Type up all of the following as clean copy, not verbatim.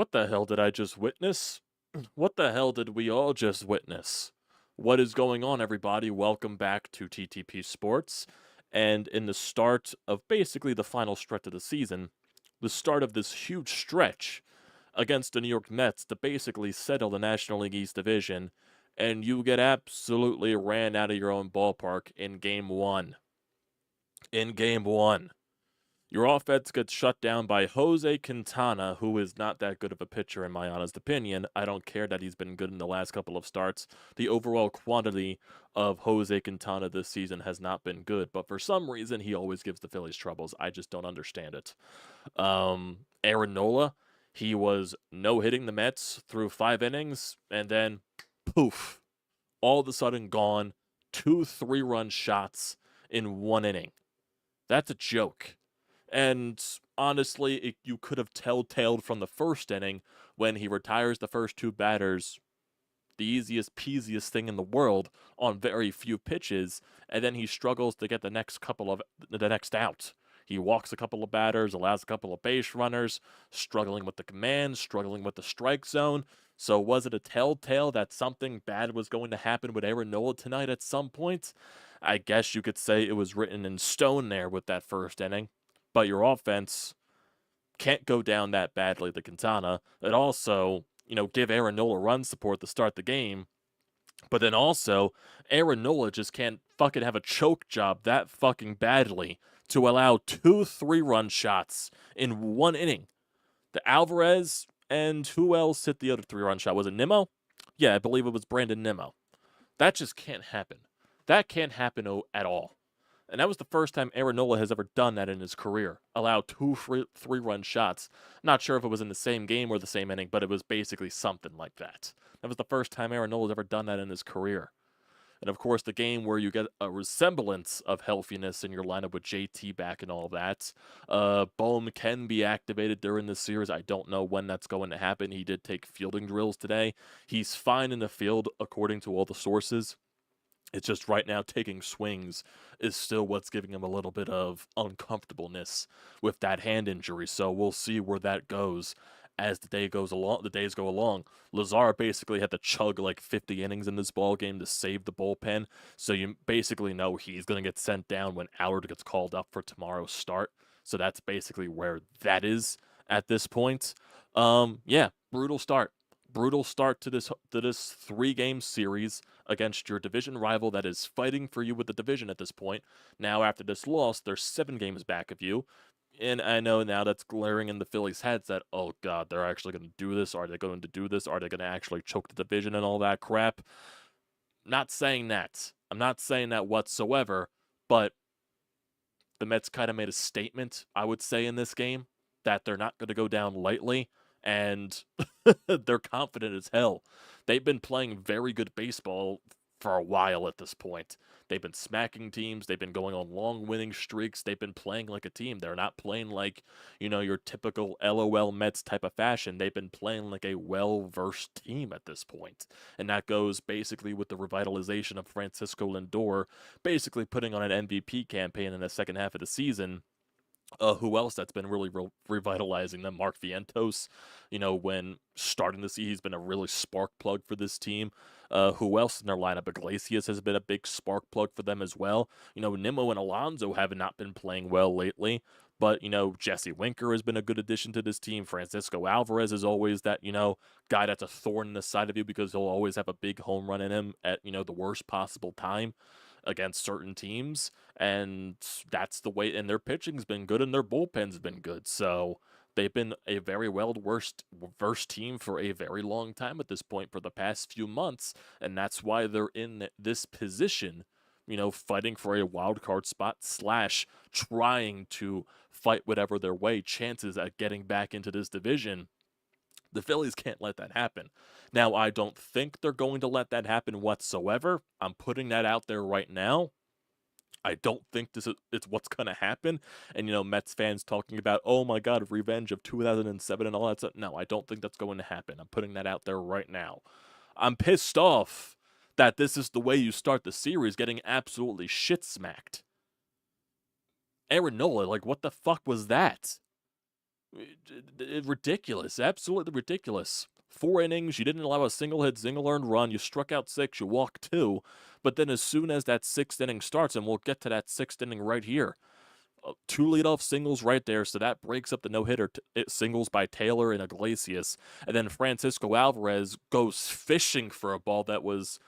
What the hell did I just witness? What the hell did we all just witness? What is going on, everybody? Welcome back to TTP Sports. And in the start of basically the final stretch of the season, the start of this huge stretch against the New York Mets to basically settle the National League East Division, and you get absolutely ran out of your own ballpark in Game 1. In Game 1. Your offense gets shut down by Jose Quintana, who is not that good of a pitcher, in my honest opinion. I don't care that he's been good in the last couple of starts. The overall quantity of Jose Quintana this season has not been good, but for some reason, he always gives the Phillies troubles. I just don't understand it. Aaron Nola, he was no-hitting the Mets through 5 innings, and then, poof, all of a sudden gone. 2 3-run shots in 1 inning. That's a joke. And honestly, you could have telltaled from the first inning when he retires the first 2 batters, the easiest peasiest thing in the world on very few pitches, and then he struggles to get the next out. He walks a couple of batters, allows a couple of base runners, struggling with the command, struggling with the strike zone. So was it a telltale that something bad was going to happen with Aaron Nola tonight at some point? I guess you could say it was written in stone there with that first inning. But your offense can't go down that badly to Quintana. It also, give Aaron Nola run support to start the game. But then also, Aaron Nola just can't fucking have a choke job that fucking badly to allow 2 3-run shots in 1 inning. The Alvarez and who else hit the other 3-run shot? Was it Nimmo? Yeah, I believe it was Brandon Nimmo. That just can't happen. That can't happen at all. And that was the first time Aaron Nola has ever done that in his career. Allowed 2 3-run shots. Not sure if it was in the same game or the same inning, but it was basically something like that. That was the first time Aaron Nola has ever done that in his career. And of course, the game where you get a resemblance of healthiness in your lineup with JT back and all that. Bohm can be activated during this series. I don't know when that's going to happen. He did take fielding drills today. He's fine in the field, according to all the sources. It's just right now taking swings is still what's giving him a little bit of uncomfortableness with that hand injury. So we'll see where that goes as the days go along. Lazar basically had to chug like 50 innings in this ball game to save the bullpen. So you basically know he's going to get sent down when Allard gets called up for tomorrow's start. So that's basically where that is at this point. Yeah, brutal start. Brutal start to this 3-game series against your division rival that is fighting for you with the division at this point. Now, after this loss, they're 7 games back of you. And I know now that's glaring in the Phillies' heads that, oh, God, they're actually going to do this. Are they going to do this? Are they going to actually choke the division and all that crap? Not saying that. I'm not saying that whatsoever. But the Mets kind of made a statement, I would say, in this game that they're not going to go down lightly. And they're confident as hell. They've been playing very good baseball for a while at this point. They've been smacking teams. They've been going on long winning streaks. They've been playing like a team. They're not playing like, your typical LOL Mets type of fashion. They've been playing like a well-versed team at this point. And that goes basically with the revitalization of Francisco Lindor, basically putting on an MVP campaign in the second half of the season. Who else that's been really revitalizing them? Mark Vientos, when starting to see he's been a really spark plug for this team. Who else in their lineup? Iglesias has been a big spark plug for them as well. Nimmo and Alonso have not been playing well lately, but, Jesse Winker has been a good addition to this team. Francisco Alvarez is always that, guy that's a thorn in the side of you because he'll always have a big home run in him at, the worst possible time against certain teams, and that's the way. And their pitching's been good, and their bullpen's been good. So they've been a very versed team for a very long time at this point for the past few months, and that's why they're in this position. Fighting for a wild card spot / trying to fight whatever their chances at getting back into this division. The Phillies can't let that happen. Now, I don't think they're going to let that happen whatsoever. I'm putting that out there right now. I don't think it's what's going to happen. And, Mets fans talking about, oh my God, revenge of 2007 and all that stuff. No, I don't think that's going to happen. I'm putting that out there right now. I'm pissed off that this is the way you start the series, getting absolutely shit smacked. Aaron Nola, what the fuck was that? Ridiculous, absolutely ridiculous. 4 innings, you didn't allow a single hit, single earned run, you struck out 6, you walked 2, but then as soon as that 6th inning starts, and we'll get to that 6th inning right here, 2 leadoff singles right there, so that breaks up the no-hitter singles by Taylor and Iglesias, and then Francisco Alvarez goes fishing for a ball that was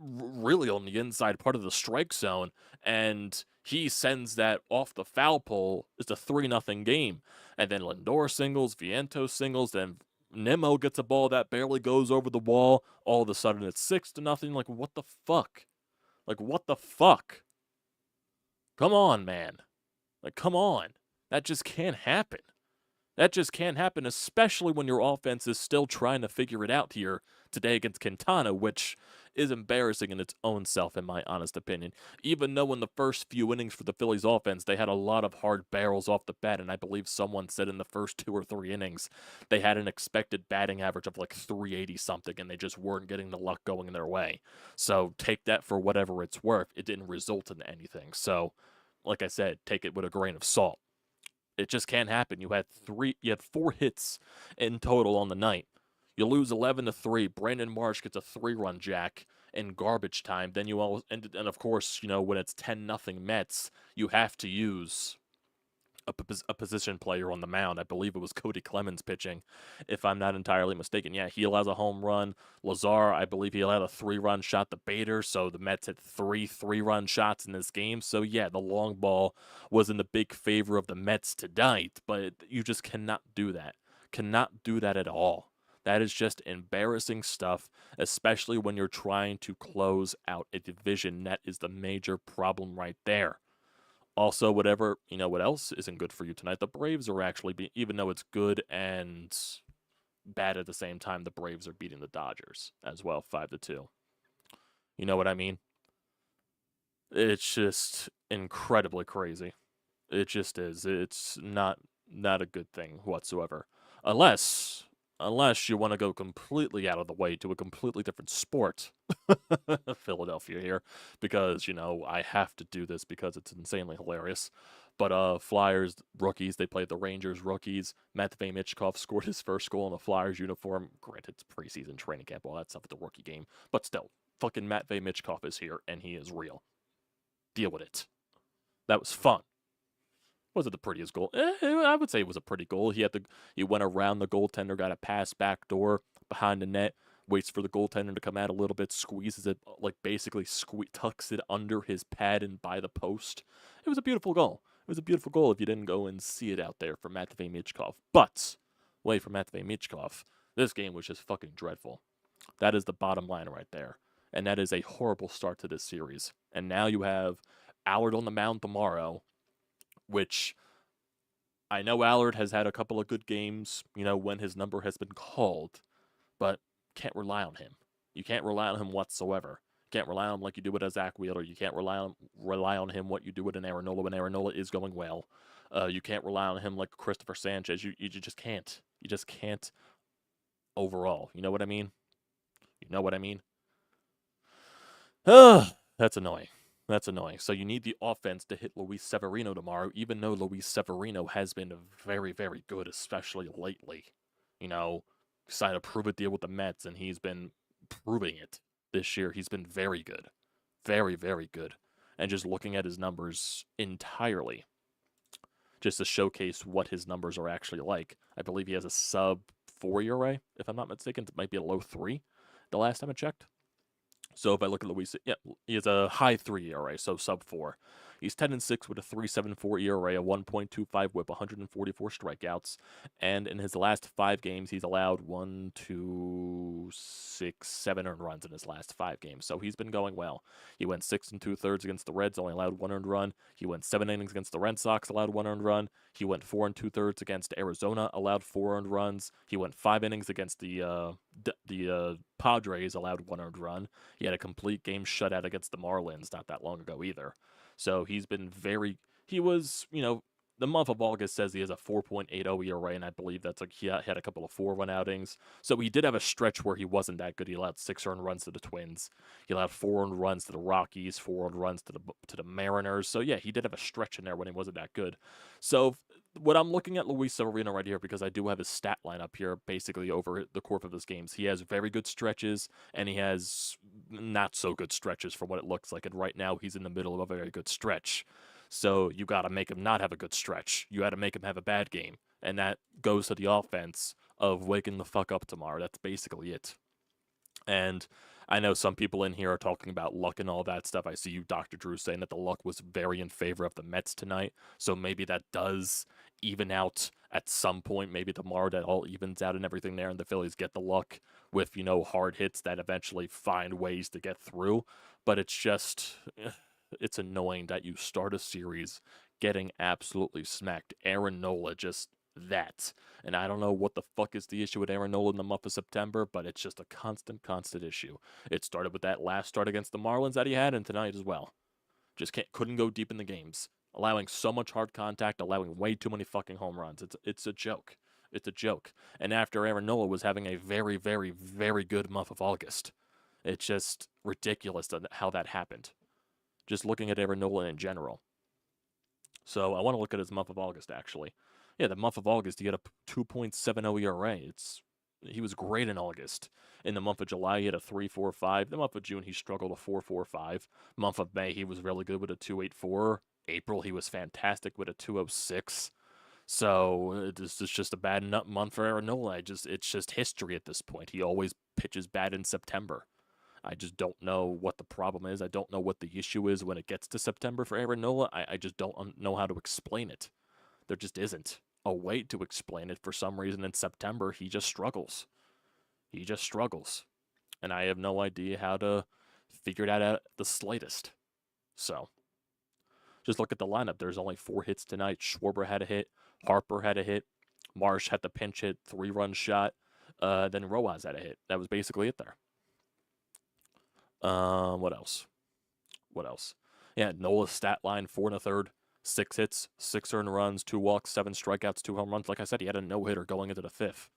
really on the inside part of the strike zone, and he sends that off the foul pole. It's a 3-0 game. And then Lindor singles, Vientos singles, then Nimmo gets a ball that barely goes over the wall. All of a sudden it's 6-0. Like, what the fuck? Like, what the fuck? Come on, man. Like, come on. That just can't happen. That just can't happen, especially when your offense is still trying to figure it out here today against Quintana, which is embarrassing in its own self, in my honest opinion. Even though in the first few innings for the Phillies offense, they had a lot of hard barrels off the bat, and I believe someone said in the first 2 or 3 innings, they had an expected batting average of like 380-something, and they just weren't getting the luck going their way. So take that for whatever it's worth. It didn't result in anything. So, like I said, take it with a grain of salt. It just can't happen. You had 4 hits in total on the night. You lose 11-3. Brandon Marsh gets a 3-run jack in garbage time. Then you all and of course, when it's 10-0 Mets, you have to use a position player on the mound. I believe it was Cody Clemens pitching, if I'm not entirely mistaken. Yeah, he allows a home run. Lazar, I believe he allowed a 3-run shot to Bader, so the Mets had 3-run shots in this game. So yeah, the long ball was in the big favor of the Mets tonight, but you just cannot do that. Cannot do that at all. That is just embarrassing stuff, especially when you're trying to close out a division. That is the major problem right there. Also, what else isn't good for you tonight? The Braves are actually, even though it's good and bad at the same time, the Braves are beating the Dodgers as well, 5-2. You know what I mean? It's just incredibly crazy. It just is. It's not a good thing whatsoever. Unless you want to go completely out of the way to a completely different sport. Philadelphia here, because, I have to do this because it's insanely hilarious. But Flyers rookies, they played the Rangers rookies. Matvei Michkov scored his first goal in a Flyers uniform. Granted, it's preseason training camp, all that stuff at the rookie game. But still, fucking Matvei Michkov is here, and he is real. Deal with it. That was fun. Was it the prettiest goal? I would say it was a pretty goal. He went around the goaltender, got a pass back door behind the net, waits for the goaltender to come out a little bit, squeezes it, like basically tucks it under his pad and by the post. It was a beautiful goal. It was a beautiful goal if you didn't go and see it out there for Matvei Michkov. But, wait for Matvei Michkov, this game was just fucking dreadful. That is the bottom line right there. And that is a horrible start to this series. And now you have Allard on the mound tomorrow, which I know Allard has had a couple of good games, when his number has been called, but can't rely on him. You can't rely on him whatsoever. You can't rely on him like you do with a Zach Wheeler. You can't rely on him what you do with an Aaron Nola when Aaron Nola is going well. You can't rely on him like Christopher Sanchez. You just can't. You just can't overall. You know what I mean? You know what I mean? That's annoying. That's annoying. So you need the offense to hit Luis Severino tomorrow, even though Luis Severino has been very, very good, especially lately. Signed a prove-it deal with the Mets, and he's been proving it this year. He's been very good. Very, very good. And just looking at his numbers entirely, just to showcase what his numbers are actually like. I believe he has a sub-4 ERA, if I'm not mistaken. It might be a low 3 the last time I checked. So if I look at Luis, he has a high 3 ERA, so sub-4. He's 10-6 with a 3.74 ERA, a 1.25 WHIP, 144 strikeouts, and in his last 5 games, he's allowed 1, 2, 6, 7 earned runs in his last 5 games. So he's been going well. He went 6 2/3 against the Reds, only allowed 1 earned run. He went 7 innings against the Red Sox, allowed 1 earned run. He went 4 2/3 against Arizona, allowed 4 earned runs. He went 5 innings against the Padres, allowed 1 earned run. He had a complete game shutout against the Marlins not that long ago either. So he was, the month of August says he has a 4.80 ERA, and I believe that's he had a couple of 4-run outings. So he did have a stretch where he wasn't that good. He allowed 6 earned runs to the Twins. He allowed 4 earned runs to the Rockies, 4 earned runs to the Mariners. So yeah, he did have a stretch in there when he wasn't that good. So what I'm looking at Luis Severino right here, because I do have his stat line up here basically over the course of his games. He has very good stretches, and he has not so good stretches for what it looks like. And right now, he's in the middle of a very good stretch. So you got to make him not have a good stretch. You got to make him have a bad game. And that goes to the offense of waking the fuck up tomorrow. That's basically it. And I know some people in here are talking about luck and all that stuff. I see you, Dr. Drew, saying that the luck was very in favor of the Mets tonight. So maybe that does even out at some point. Maybe tomorrow that all evens out and everything there, and the Phillies get the luck with, hard hits that eventually find ways to get through. But it's just, it's annoying that you start a series getting absolutely smacked. Aaron Nola just that. And I don't know what the fuck is the issue with Aaron Nola in the month of September, but it's just a constant issue. It started with that last start against the Marlins that he had, and tonight as well. Just couldn't go deep in the games. Allowing so much hard contact, allowing way too many fucking home runs. It's a joke. It's a joke. And after Aaron Nola was having a very, very, very good month of August. It's just ridiculous how that happened. Just looking at Aaron Nola in general. So I want to look at his month of August, actually. Yeah, the month of August, he had a 2.70 ERA. He was great in August. In the month of July, he had a 3.45. The month of June, he struggled a 4.45. Month of May, he was really good with a 2.84. April, he was fantastic with a 2.06. So this is just a bad month for Aaron Nola. It's just history at this point. He always pitches bad in September. I just don't know what the problem is. I don't know what the issue is when it gets to September for Aaron Nola. I just don't know how to explain it. There just isn't a way to explain it. For some reason in September, he just struggles. He just struggles. And I have no idea how to figure that out the slightest. So, just look at the lineup. There's only 4 hits tonight. Schwarber had a hit. Harper had a hit. Marsh had the pinch hit, 3-run shot. Then Rojas had a hit. That was basically it there. What else? Yeah, Nola's stat line, 4 1/3, 6 hits, 6 earned runs, 2 walks, 7 strikeouts, 2 home runs. Like I said, he had a no-hitter going into the 5th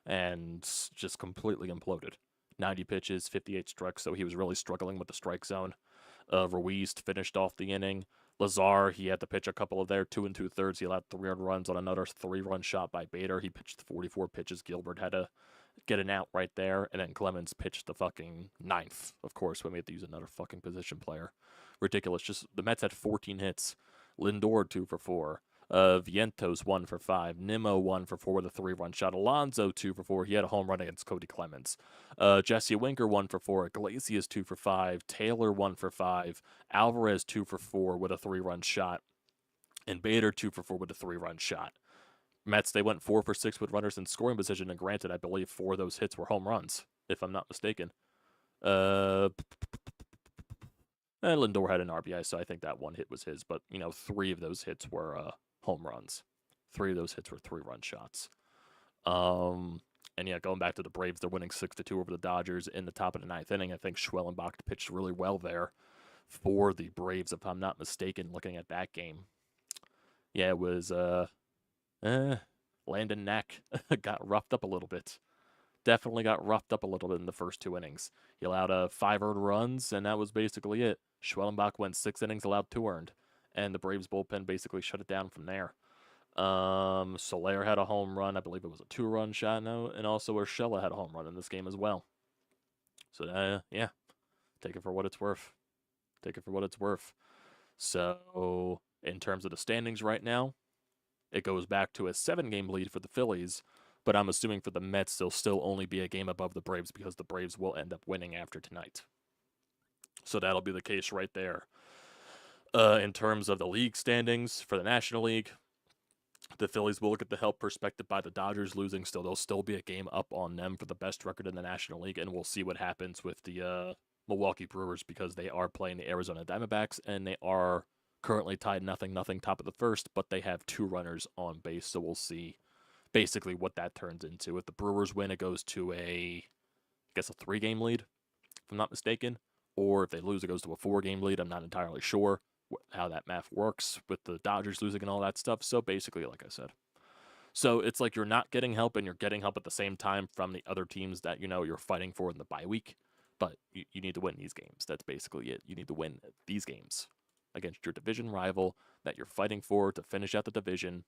and just completely imploded. 90 pitches, 58 strikes, so he was really struggling with the strike zone. Ruiz finished off the inning. Lazar, he had to pitch a couple of there, 2 2/3. He allowed 3 earned runs on another 3-run shot by Bader. He pitched 44 pitches. Gilbert had to get an out right there, and then Clemens pitched the fucking 9th, of course, when we had to use another fucking position player. Ridiculous. Just the Mets had 14 hits. Lindor 2 for 4. Vientos 1 for 5. Nimmo 1 for 4 with a 3-run shot. Alonso 2 for 4. He had a home run against Cody Clemens. Jesse Winker 1 for 4. Iglesias 2 for 5. Taylor 1 for 5. Alvarez 2 for 4 with a 3-run shot. And Bader 2 for 4 with a 3-run shot. Mets, they went 4 for 6 with runners in scoring position, and granted, I believe 4 of those hits were home runs, if I'm not mistaken. Lindor had an RBI, so I think that one hit was his, but, 3 of those hits were home runs. 3 of those hits were 3-run shots. And yeah, going back to the Braves, they're winning 6-2 over the Dodgers in the top of the 9th inning. I think Schwellenbach pitched really well there for the Braves, if I'm not mistaken, looking at that game. Yeah, it was, Landon Knack got roughed up a little bit. Definitely got roughed up a little bit in the first 2 innings. He allowed 5 earned runs, and that was basically it. Schwellenbach went 6 innings, allowed 2 earned, and the Braves bullpen basically shut it down from there. Soler had a home run. I believe it was a 2-run shot now, and also Urshela had a home run in this game as well. So, yeah, take it for what it's worth. Take it for what it's worth. So, in terms of the standings right now, it goes back to a 7-game lead for the Phillies, but I'm assuming for the Mets, they'll still only be a game above the Braves because the Braves will end up winning after tonight. So that'll be the case right there. In terms of the league standings for the National League, the Phillies will get the help perspective by the Dodgers losing. Still, there'll still be a game up on them for the best record in the National League, and we'll see what happens with the Milwaukee Brewers because they are playing the Arizona Diamondbacks, and they are currently tied 0-0 top of the first, but they have 2 runners on base, so we'll see basically what that turns into. If the Brewers win, it goes to a 3-game lead, if I'm not mistaken, or if they lose, it goes to a 4-game lead. I'm not entirely sure how that math works with the Dodgers losing and all that stuff, so basically, like I said. So it's like you're not getting help, and you're getting help at the same time from the other teams that, you're fighting for in the bye week, but you need to win these games. That's basically it. You need to win these games against your division rival that you're fighting for to finish out the division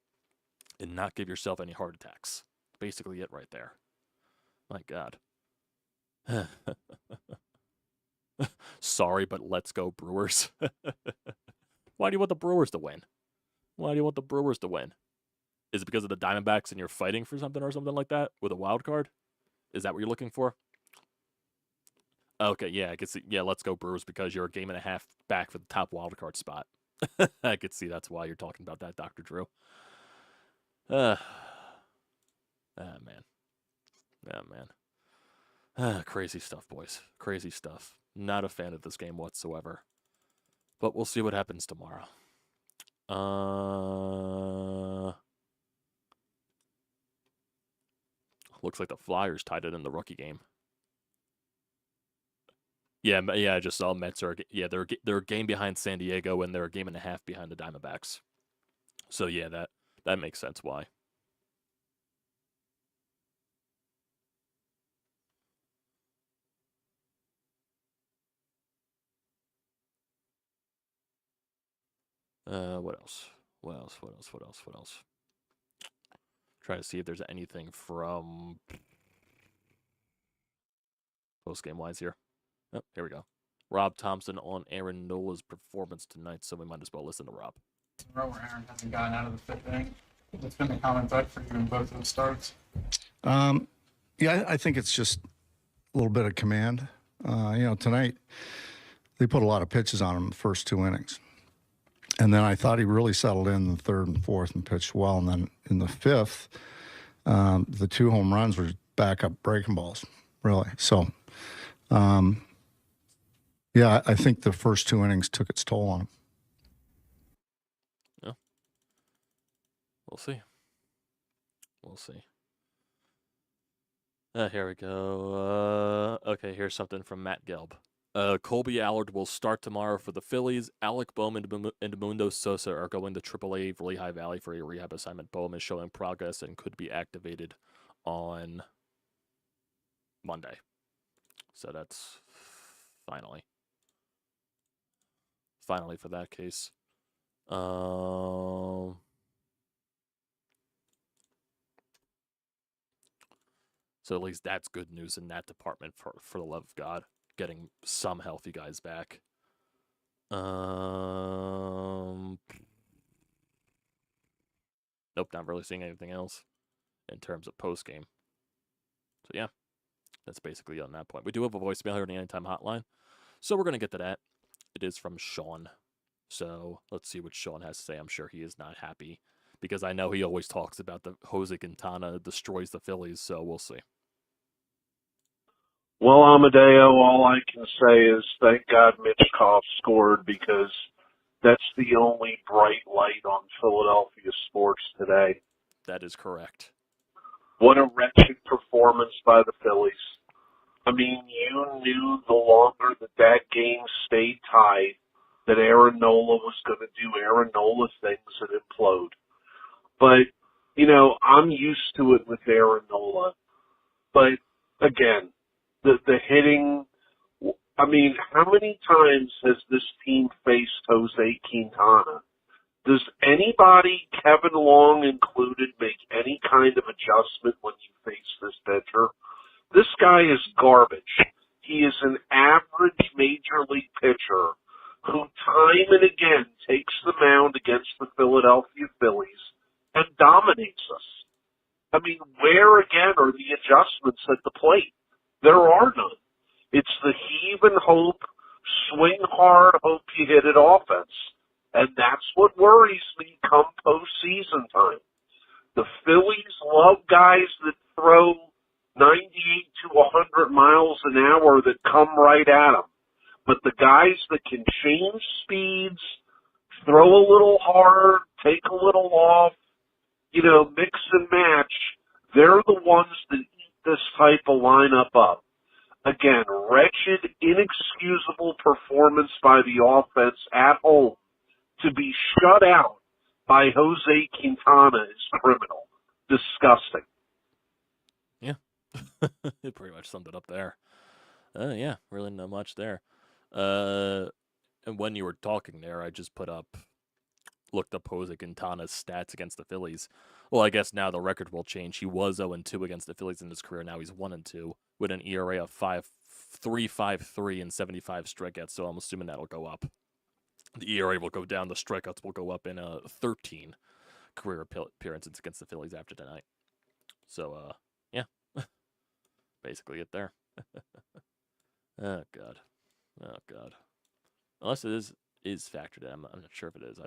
and not give yourself any heart attacks. Basically it right there. My God. Sorry, but let's go Brewers. Why do you want the Brewers to win? Why do you want the Brewers to win? Is it because of the Diamondbacks and you're fighting for something or something like that with a wild card? Is that what you're looking for? Okay, yeah, I can see. Yeah, let's go Brewers because you're a game and a half back for the top wild card spot. I could see that's why you're talking about that, Dr. Drew. Man. Crazy stuff, boys. Crazy stuff. Not a fan of this game whatsoever. But we'll see what happens tomorrow. Looks like the Flyers tied it in the rookie game. Yeah, I just saw Mets are. Yeah, they're a game behind San Diego, and they're a game and a half behind the Diamondbacks. So yeah, that makes sense why. What else? What else? Try to see if there's anything from post game wise here. Oh, here we go. Rob Thompson on Aaron Nola's performance tonight, so we might as well listen to Rob. Where Aaron hasn't gotten out of the fifth inning. What's been the common thread for you in both of the starts? Yeah, I think it's just a little bit of command. Tonight they put a lot of pitches on him in the first 2 innings. And then I thought he really settled in the third and fourth and pitched well. And then in the fifth, the 2 home runs were backup breaking balls, really. So, yeah, I think the first 2 innings took its toll on him. Yeah. We'll see. We'll see. Here we go. Okay, here's something from Matt Gelb. Colby Allard will start tomorrow for the Phillies. Alec Bohm and Mundo Sosa are going to AAA Lehigh Valley for a rehab assignment. Bohm is showing progress and could be activated on Monday. So that's finally for that case. So at least that's good news in that department for the love of God. Getting some healthy guys back. Nope, not really seeing anything else in terms of post game. So yeah, that's basically on that point. We do have a voicemail here on the Anytime Hotline, so we're gonna get to that. It is from Sean. So let's see what Sean has to say. I'm sure he is not happy because I know he always talks about the Jose Quintana destroys the Phillies. So we'll see. Well, Amadeo, all I can say is thank God Mitch Koff scored because that's the only bright light on Philadelphia sports today. That is correct. What a wretched performance by the Phillies. I mean, you knew the longer that game stayed tied that Aaron Nola was going to do Aaron Nola things and implode. But, I'm used to it with Aaron Nola. But, again, the hitting, I mean, how many times has this team faced Jose Quintana? Does anybody, Kevin Long included, make any kind of adjustment when you face this pitcher? This guy is garbage. He is an average major league pitcher who time and again takes the mound against the Philadelphia Phillies and dominates us. I mean, where again are the adjustments at the plate? There are none. It's the heave and hope, swing hard, hope you hit it offense. And that's what worries me come postseason time. The Phillies love guys that throw 98 to 100 miles an hour that come right at them. But the guys that can change speeds, throw a little hard, take a little off, mix and match, they're the ones that eat this type of lineup up. Again, wretched, inexcusable performance by the offense at home. To be shut out by Jose Quintana is criminal. Disgusting. Yeah. It pretty much summed it up there. Yeah, really not much there. And when you were talking there, I just put up looked up Jose Quintana's stats against the Phillies. Well, I guess now the record will change. He was 0-2 against the Phillies in his career. Now he's 1-2 with an ERA of 3.53 and 75 strikeouts. So I'm assuming that'll go up. The ERA will go down. The strikeouts will go up in 13 career appearances against the Phillies after tonight. So, yeah, basically it there. Oh God, oh God. Unless it is factored in, I'm not sure if it is.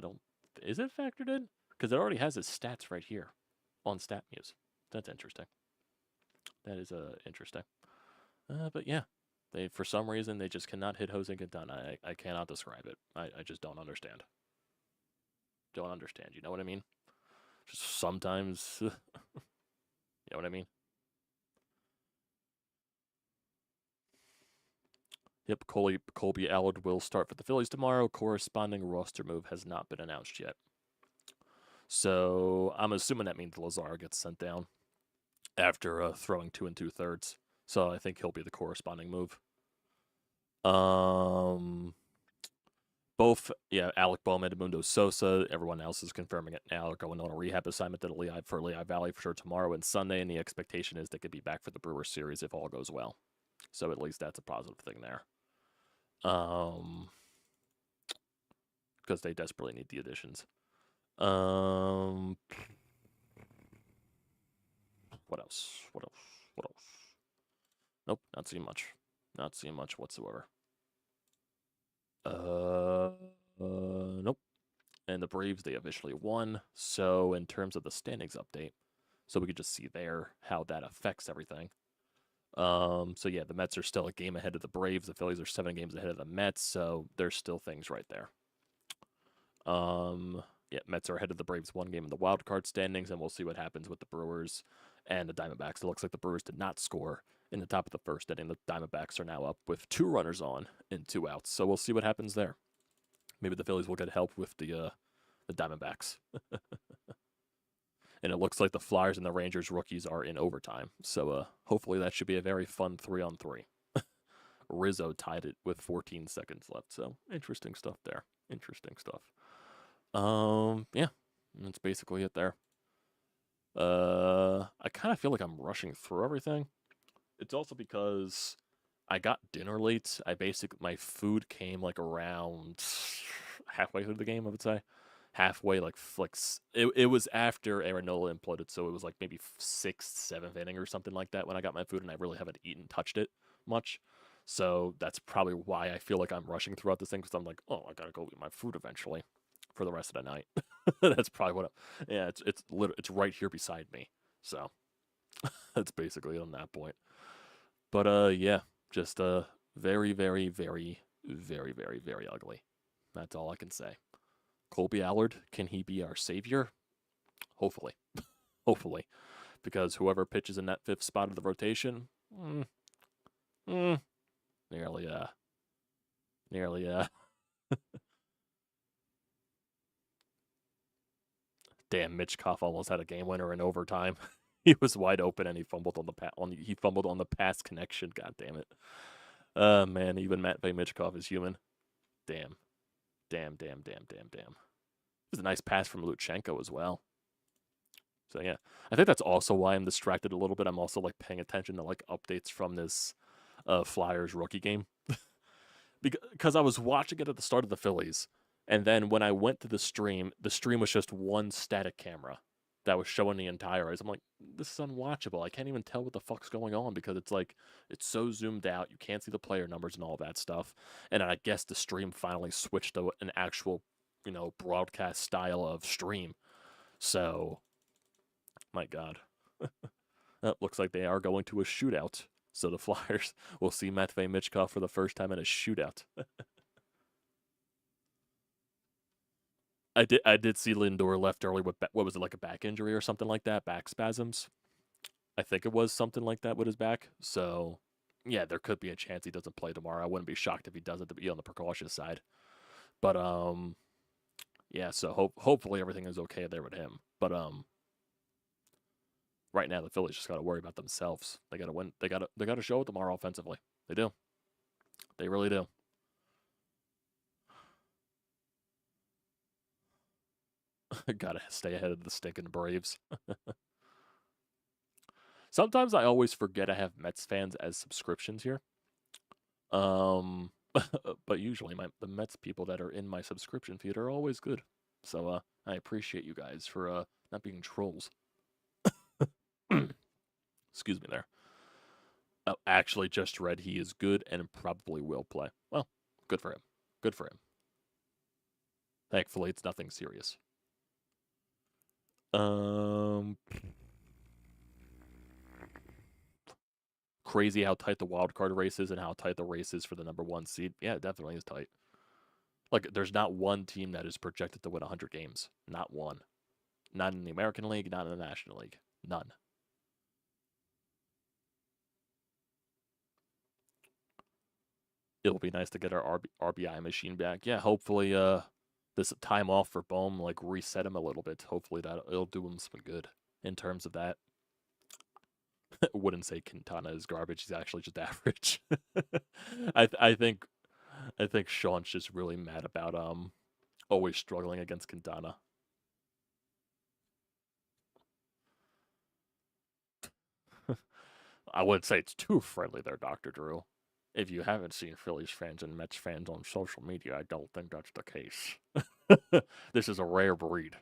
Is it factored in? Because it already has his stats right here on StatMuse. That's interesting. That is interesting. But yeah, for some reason they just cannot hit Jose Quintana. I cannot describe it. I just don't understand. Don't understand. You know what I mean? Just sometimes, you know what I mean? Yep, Colby Allard will start for the Phillies tomorrow. Corresponding roster move has not been announced yet. So I'm assuming that means Lazar gets sent down after throwing 2 2/3. So I think he'll be the corresponding move. Both, Alec Bohm and Edmundo Sosa, everyone else is confirming it now. They're going on a rehab assignment to Lehigh Valley for sure tomorrow and Sunday, and the expectation is they could be back for the Brewers series if all goes well. So at least that's a positive thing there. Because they desperately need the additions. What else? Nope, not seeing much. Not seeing much whatsoever. Nope. And the Braves, they officially won. So in terms of the standings update, so we could just see there how that affects everything. So yeah, the Mets are still a game ahead of the Braves. The Phillies are 7 games ahead of the Mets. So there's still things right there. Yeah, Mets are ahead of the Braves 1 game in the wild card standings, and we'll see what happens with the Brewers and the Diamondbacks. It looks like the Brewers did not score in the top of the first inning. The Diamondbacks are now up with 2 runners on and 2 outs. So we'll see what happens there. Maybe the Phillies will get help with the Diamondbacks. And it looks like the Flyers and the Rangers rookies are in overtime. So hopefully that should be a very fun 3-on-3. Rizzo tied it with 14 seconds left. So interesting stuff there. Interesting stuff. Yeah, that's basically it there. I kind of feel like I'm rushing through everything. It's also because I got dinner late. My food came like around halfway through the game, I would say. Halfway, it was after Aaron Nola imploded, so it was like maybe 6th, 7th inning or something like that when I got my food, and I really haven't touched it much. So that's probably why I feel like I'm rushing throughout this thing, because I'm like, oh, I gotta go eat my food eventually for the rest of the night. That's probably what. It's right here beside me. So that's basically it on that point. But yeah, just very, very, very, very, very, very ugly. That's all I can say. Colby Allard, can he be our savior? Hopefully. Hopefully. Because whoever pitches in that 5th spot of the rotation, nearly. Damn, Mitchkoff almost had a game winner in overtime. He was wide open and he fumbled on the pass connection. God damn it. Man, even Matvei Mitchkoff is human. Damn. It was a nice pass from Luchenko as well. So yeah, I think that's also why I'm distracted a little bit. I'm also like paying attention to like updates from this Flyers rookie game. Because I was watching it at the start of the Phillies, and then when I went to the stream was just one static camera that was showing the entire race. I'm like, this is unwatchable. I can't even tell what the fuck's going on because it's so zoomed out. You can't see the player numbers and all that stuff. And I guess the stream finally switched to an actual, broadcast style of stream. So, my God. It looks like they are going to a shootout. So the Flyers will see Matvei Mitchkoff for the first time in a shootout. I did see Lindor left early with, what was it, like a back injury or something like that? Back spasms? I think it was something like that with his back. So, yeah, there could be a chance he doesn't play tomorrow. I wouldn't be shocked if he doesn't, to be on the precautious side. But, yeah, so hopefully everything is okay there with him. But, right now the Phillies just got to worry about themselves. They got to win. They got to show it tomorrow offensively. They do. They really do. Gotta stay ahead of the stinking Braves. Sometimes I always forget I have Mets fans as subscriptions here. But usually the Mets people that are in my subscription feed are always good. So I appreciate you guys for not being trolls. Excuse me there. Oh, actually just read he is good and probably will play. Well, good for him. Good for him. Thankfully, it's nothing serious. Crazy how tight the wild card race is and how tight the race is for the #1 seed. Yeah, it definitely is tight. Like, there's not one team that is projected to win 100 games. Not one. Not in the American League, not in the National League. None. It'll be nice to get our RBI machine back. Yeah, hopefully this time off for Bohm, like, reset him a little bit. Hopefully it'll do him some good in terms of that. Wouldn't say Quintana is garbage. He's actually just average. I think Sean's just really mad about always struggling against Quintana. I wouldn't say it's too friendly there, Dr. Drew. If you haven't seen Phillies fans and Mets fans on social media, I don't think that's the case. This is a rare breed.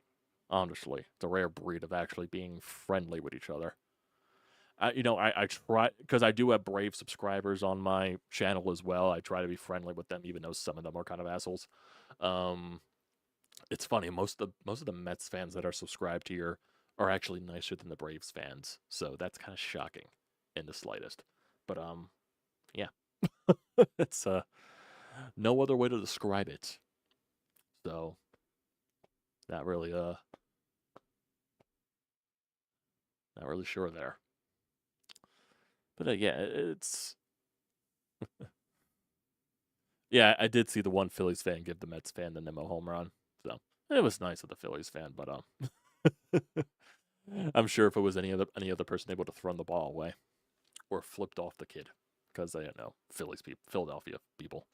Honestly, it's a rare breed of actually being friendly with each other. I try, because I do have Brave subscribers on my channel as well. I try to be friendly with them, even though some of them are kind of assholes. It's funny, most of the Mets fans that are subscribed here are actually nicer than the Braves fans, so that's kind of shocking in the slightest. But yeah, it's no other way to describe it. So not really sure there. But yeah, it's yeah, I did see the one Phillies fan give the Mets fan the Nemo home run. So it was nice of the Phillies fan, but I'm sure if it was any other person, they would have thrown the ball away or flipped off the kid because they don't know Philadelphia people.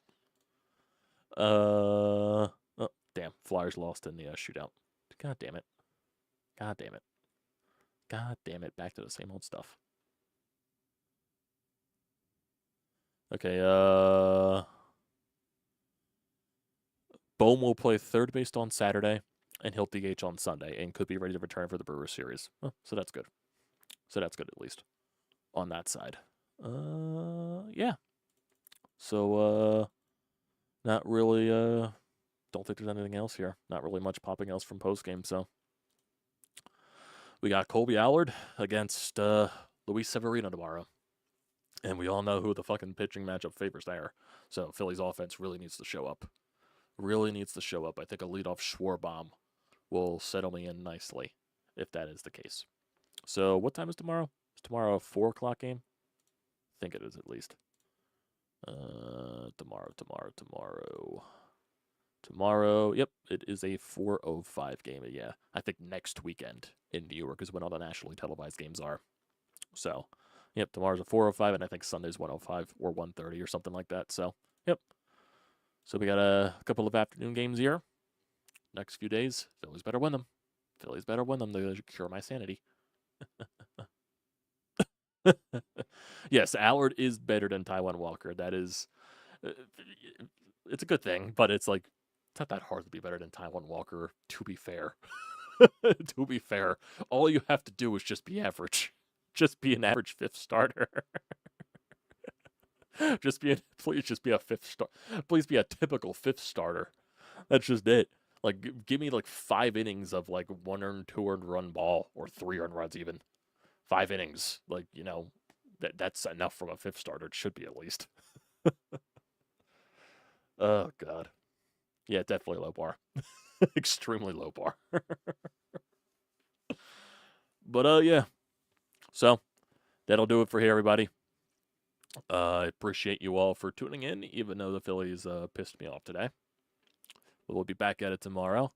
Oh, damn, Flyers lost in the shootout. God damn it. God damn it. God damn it. Back to the same old stuff. Okay, Bohm will play third base on Saturday, and he'll DH on Sunday, and could be ready to return for the Brewers series. Oh, so that's good. So that's good, at least, on that side. Yeah. So, not really, don't think there's anything else here. Not really much popping else from postgame, so. We got Colby Allard against Luis Severino tomorrow. And we all know who the fucking pitching matchup favors there. So Philly's offense really needs to show up. Really needs to show up. I think a leadoff Schwarbomb will settle me in nicely if that is the case. So what time is tomorrow? Is tomorrow a 4 o'clock game? I think it is, at least. Tomorrow, yep, it is a 4:05 game. Yeah, I think next weekend in New York is when all the nationally televised games are. So, yep, tomorrow's a 4:05, and I think Sunday's 1:05 or 1:30 or something like that. So, yep. So we got a couple of afternoon games here. Next few days, Phillies better win them. Phillies better win them to cure my sanity. Yes, Allard is better than Taijuan Walker. That is, it's a good thing, but it's like, it's not that hard to be better than Taijuan Walker, to be fair. To be fair, all you have to do is just be average. Just be an average fifth starter. Please just be a fifth star. Please be a typical fifth starter. That's just it. Like, give me like 5 innings of like 1 earned, 2 earned run ball, or 3 earned runs even. 5 innings, like, that's enough from a fifth starter. It should be, at least. Oh God, yeah, definitely low bar. Extremely low bar. But yeah, so that'll do it for here, everybody. I appreciate you all for tuning in, even though the Phillies pissed me off today. We'll be back at it tomorrow.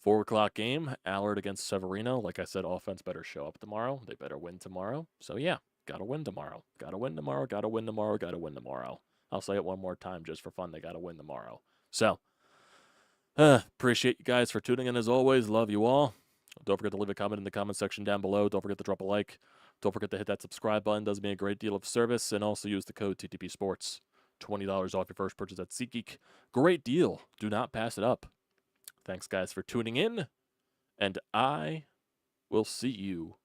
4 o'clock game, Allard against Severino. Like I said, offense better show up tomorrow. They better win tomorrow. So yeah, gotta win tomorrow. Gotta win tomorrow. Gotta win tomorrow. Gotta win tomorrow. I'll say it one more time just for fun. They gotta win tomorrow. So Appreciate you guys for tuning in as always. Love you all. Don't forget to leave a comment in the comment section down below. Don't forget to drop a like. Don't forget to hit that subscribe button. Does me a great deal of service. And also use the code TTPSPORTS. $20 off your first purchase at SeatGeek. Great deal. Do not pass it up. Thanks, guys, for tuning in. And I will see you